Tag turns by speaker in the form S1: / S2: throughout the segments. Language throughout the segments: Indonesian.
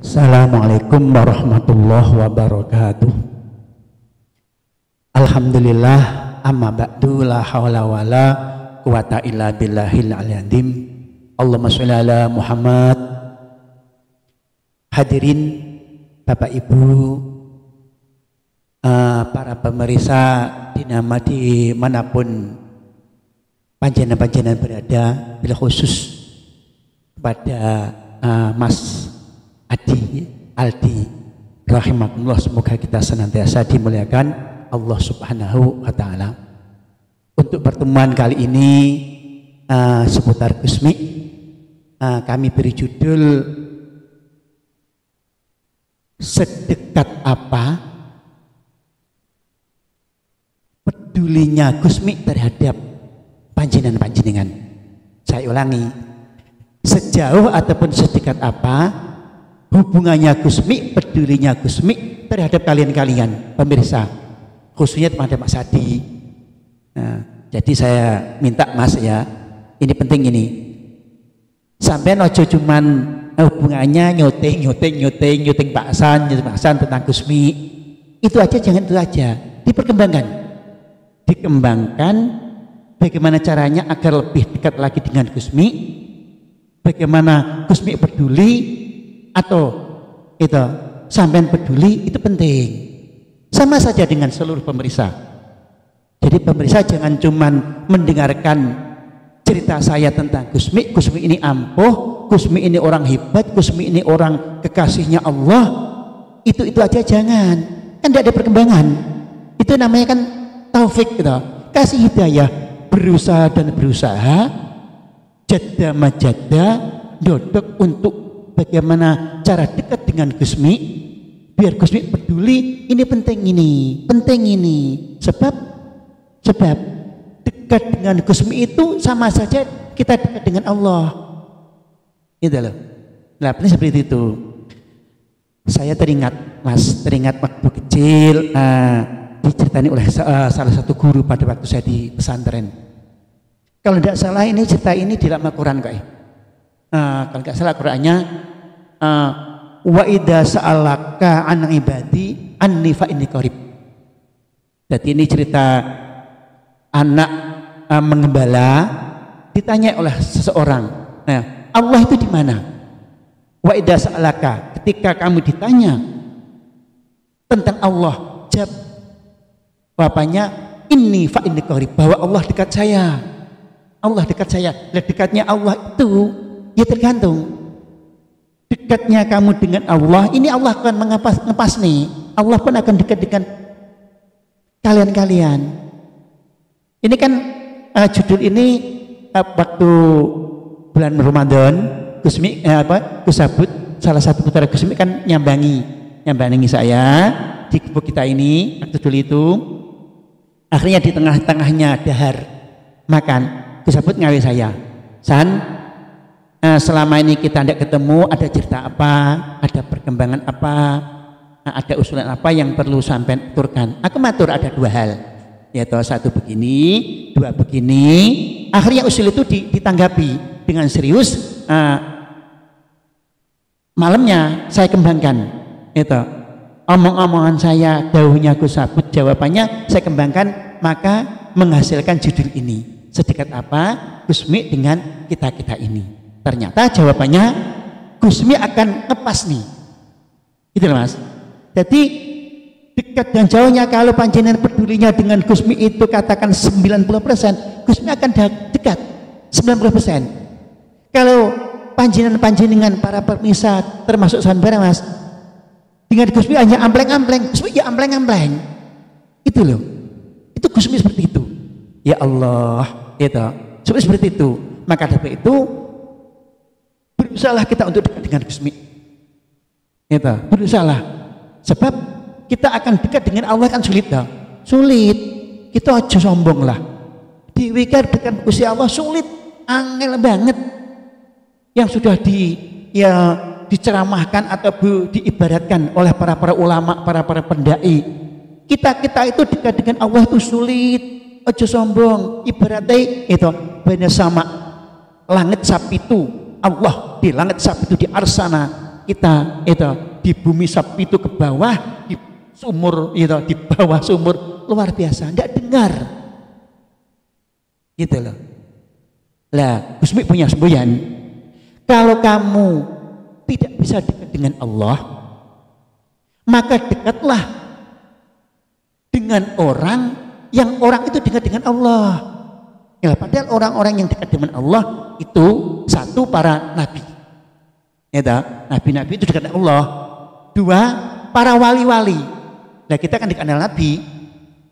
S1: Assalamualaikum warahmatullahi wabarakatuh. Alhamdulillah, amma ba'du, la hawla wala quwata illa billahil aliyyim. Allahumma sholli ala Muhammad. Hadirin Bapak Ibu, para pemirsa di manapun panjenengan berada, bila khusus kepada Mas Aldi rahimahullah, semoga kita senantiasa dimuliakan Allah Subhanahu wa Ta'ala. Untuk pertemuan kali ini seputar Gusmi, kami beri judul sedekat apa pedulinya Gusmi terhadap panjenengan. Saya ulangi, sejauh ataupun sedekat apa hubungannya Gusmi, pedulinya Gusmi terhadap kalian pemirsa, khususnya kepada Mas Adi. Jadi saya minta Mas ya, ini penting ini. Sampai ojo cuman hubungannya nyuting baksan tentang Gusmi. Itu aja, jangan itu aja. Dikembangkan bagaimana caranya agar lebih dekat lagi dengan Gusmi. Bagaimana Gusmi peduli atau itu sampean peduli, itu penting. Sama saja dengan seluruh pemirsa. Jadi pemirsa jangan cuman mendengarkan cerita saya tentang Gusmi ini ampuh, Gusmi ini orang hebat, Gusmi ini orang kekasihnya Allah. Itu aja jangan. Kan tidak ada perkembangan. Itu namanya kan taufik gitu. Kasih hidayah, berusaha jada majada dodok untuk bagaimana cara dekat dengan Gusmi, biar Gusmi peduli. Ini penting ini. Sebab dekat dengan Gusmi itu sama saja kita dekat dengan Allah. Gitu loh. Nah, ini seperti itu. Saya teringat waktu kecil diceritani oleh salah satu guru pada waktu saya di pesantren. Kalau tidak salah ini cerita ini di dalam Al-Quran kok. Kalau tidak salah Qurannya wa idza sa'alaka an ibadi anni fa inni qarib. Jadi ini cerita anak mengembala ditanya oleh seseorang. Nah, Allah itu di mana? Wa idza sa'alaka, ketika kamu ditanya tentang Allah, jawab bapaknya inni fa inni qarib, bahwa Allah dekat saya. Allah dekat saya. Dekatnya Allah itu ya tergantung. Dekatnya kamu dengan Allah, ini Allah akan mengepas nih. Allah pun akan dekat dengan kalian. Ini kan judul ini waktu bulan Ramadan, Gusmi Gusabut, salah satu putra Gusmi kan nyambangi saya di gubuk kita ini waktu dulu itu. Akhirnya di tengah-tengahnya dahar makan, Gusabut ngawi saya, selama ini kita tidak ketemu, ada cerita apa, ada perkembangan apa, ada usulan apa yang perlu sampai turkan. Aku matur ada dua hal, yaitu satu begini, dua begini. Akhirnya usul itu ditanggapi dengan serius. Malamnya saya kembangkan itu omong-omongan saya, dawuhnya Gusabut, jawabannya saya kembangkan, maka menghasilkan judul ini, sedekat apa Gusmi dengan kita ini. Ternyata jawabannya Gusmi akan ngepas nih, gitu Mas. Jadi dekat dan jauhnya, kalau panjenengan pedulinya dengan Gusmi itu katakan 90%, Gusmi akan dekat 90%. Kalau panjenengan para pemirsa termasuk sampeyan Mas, dengan Gusmi hanya ampleng-ampleng, Gusmi ya ampleng-ampleng. Itu loh. Itu Gusmi seperti itu. Ya Allah, itu. Seperti itu. Maka dari itu berusahalah kita untuk dekat dengan Gusmi. Itu, berusahalah. Sebab kita akan dekat dengan Allah kan sulit dah. Sulit. Kita aja sombong lah. Diwikar dengan Gusti Allah sulit, angel banget. Yang sudah diceramahkan atau diibaratkan oleh para ulama, para pendai. Kita itu dekat dengan Allah itu sulit. Aja sombong. Ibaratnya itu benar sama langit sapitu, Allah di langit sapitu di arsana, kita itu di bumi sepi itu ke bawah, di sumur itu di bawah sumur, luar biasa, enggak dengar. Gitu loh. Lah, Gusmi punya semboyan. Kalau kamu tidak bisa dekat dengan Allah, maka dekatlah dengan orang yang orang itu dekat dengan Allah. Ya, padahal orang-orang yang dekat dengan Allah itu satu para nabi. Ya, nabi-nabi itu dekat dengan Allah. Dua, para wali-wali. Nah, kita kan dikenal nabi,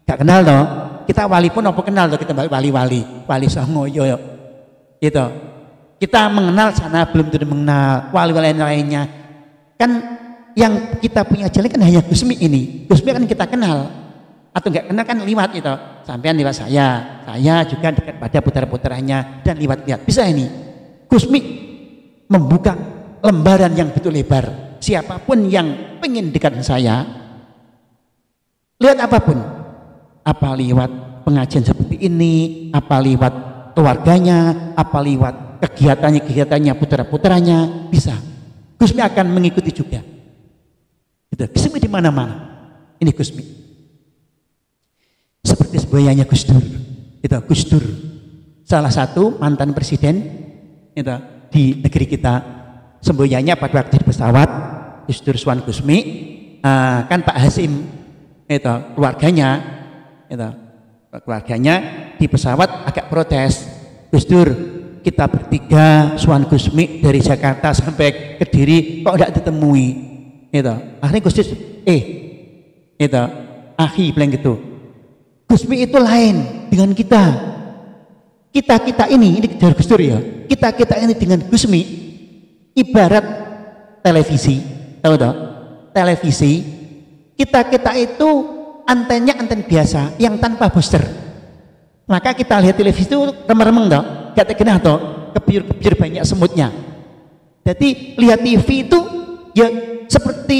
S1: gak kenal loh. Kita wali pun apa kenal loh, kita wali-wali, wali songo yo. Gitu. Kita mengenal sana belum tentu mengenal wali-wali lainnya. Kan yang kita punya jalan kan hanya Gusmi ini. Gusmi kan kita kenal. Atau enggak kenal kan liwat itu. Sampean liwat saya juga dekat pada putra-putranya dan liwat-liwat. Bisa ini. Gusmi membuka lembaran yang betul lebar. Siapapun yang pengen dekat dengan saya, lihat apapun, apa liwat pengajian seperti ini, apa liwat keluarganya, apa liwat kegiatannya putra-putranya, bisa. Gusmi akan mengikuti juga. Gitu. Gusmi di mana-mana. Ini Gusmi. Seperti semboyannya Gus Dur. Itu Gus Dur, salah satu mantan presiden itu di negeri kita. Semboyannya pada waktu di pesawat Gus Dur Swan Gusmi, kan Pak Hasim itu keluarganya di pesawat agak protes. Gus Dur, kita bertiga Swan Gusmi dari Jakarta sampai Kediri kok tidak ditemui. Itu akhirnya Gus Dur akhi bilang gitu, Gusmi itu lain dengan kita ini dari Gus Dur ya, kita ini dengan Gusmi ibarat televisi, tahu toh? Televisi kita itu antennya anten biasa yang tanpa booster. Maka kita lihat televisi itu remeng-remeng toh, gak terkena toh, kebiur-kebiur banyak semutnya. Jadi lihat TV itu ya seperti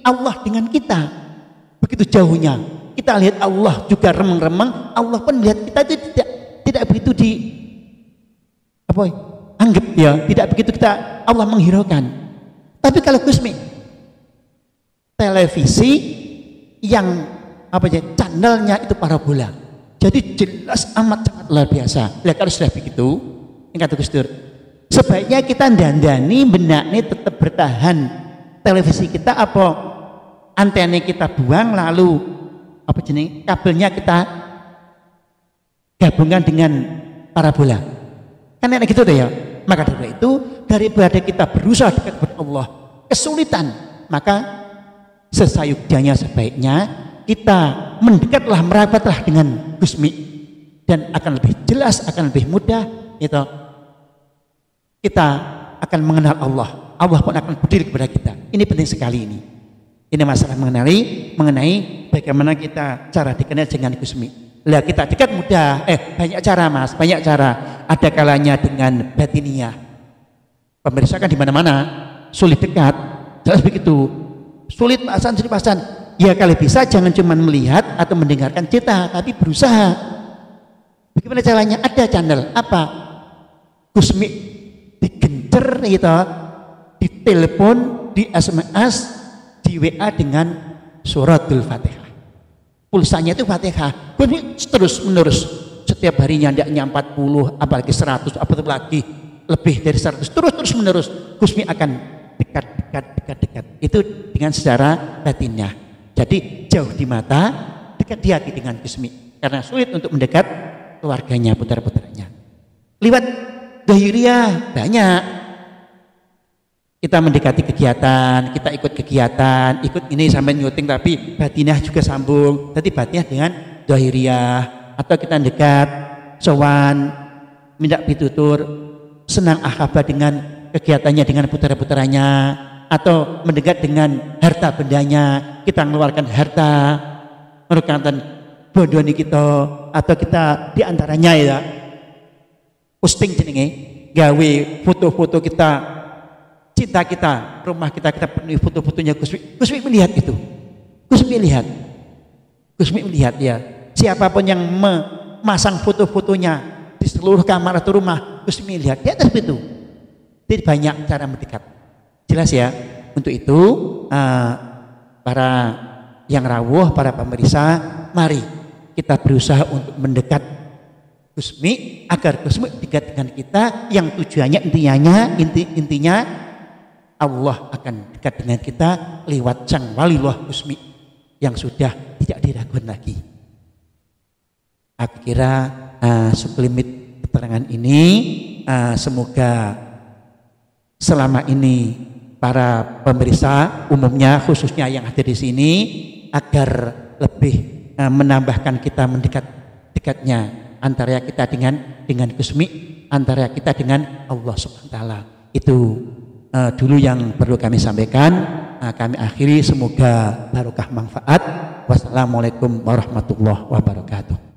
S1: Allah dengan kita, begitu jauhnya. Kita lihat Allah juga remeng-remeng, Allah pun melihat kita itu tidak begitu anggap ya, tidak begitu kita Allah menghiraukan. Tapi kalau Gusmi televisi yang channelnya itu parabola, jadi jelas amat sangat luar biasa. Kalau sudah begitu, ini kata Gus Dur, sebaiknya kita dandani benaknya tetap bertahan televisi kita, apa antena kita buang, lalu kabelnya kita gabungkan dengan parabola. Kan enak gitu deh ya. Maka dari itu, daripada kita berusaha dekat kepada Allah kesulitan, maka sesayudianya sebaiknya kita mendekatlah, merapatlah dengan Gusmi, dan akan lebih jelas, akan lebih mudah itu kita akan mengenal Allah. Allah pun akan berdiri kepada kita. Ini penting sekali ini. Ini masalah mengenai bagaimana kita cara dikenal dengan Gusmi. Lah kita dekat mudah, banyak cara Mas, banyak cara. Ada kalanya dengan batiniah. Pemirsa kan di mana-mana sulit dekat, jelas begitu. Sulit pasan. Ya kalau bisa jangan cuma melihat atau mendengarkan cerita, tapi berusaha. Bagaimana caranya? Ada channel apa? Gusmi digencer gitu, di telepon, di SMS, di WA dengan suratul Fatihah. Pulsanya itu Fatihah. Gusmi terus menerus setiap harinya ndaknya 40, apalagi 100, apalagi lagi lebih dari 100, terus menerus Gusmi akan dekat. Itu dengan secara batinnya. Jadi jauh di mata, dekat di hati dengan Gusmi. Karena sulit untuk mendekat keluarganya, putra-putranya. Liwat dahiriah banyak. Kita mendekati kegiatan, kita ikut kegiatan, ikut ini sampai nyuting, tapi batinah juga sambung. Jadi batinah dengan dahiriah, atau kita dekat, sowan, minta pitutur, senang akhaba dengan kegiatannya dengan putra-putranya, atau mendekat dengan harta bendanya, kita mengeluarkan harta, merupakan bodoni kita, atau kita diantaranya ya, posting jenenge, gawe foto-foto kita, cinta kita, rumah kita penuhi foto-fotonya Gusmi. Gusmi melihat itu. Gusmi melihat ya. Siapapun yang memasang foto-fotonya di seluruh kamar atau rumah, Gusmi lihat. Di atas itu. Jadi banyak cara mendekat. Jelas ya. Untuk itu para yang rawuh, para pemirsa, mari kita berusaha untuk mendekat Gusmi agar Gusmi dekat dengan kita, yang tujuannya intinya Allah akan dekat dengan kita lewat Sang Waliullah Gusmi yang sudah tidak diragukan lagi. Aku kira sekelumit keterangan ini semoga selama ini para pemirsa umumnya khususnya yang ada di sini agar lebih menambahkan kita dekatnya antara kita dengan Gusmi, antara kita dengan Allah Subhanahu wa taala. Itu dulu yang perlu kami sampaikan. Kami akhiri, semoga barokah manfaat. Wassalamualaikum warahmatullahi wabarakatuh.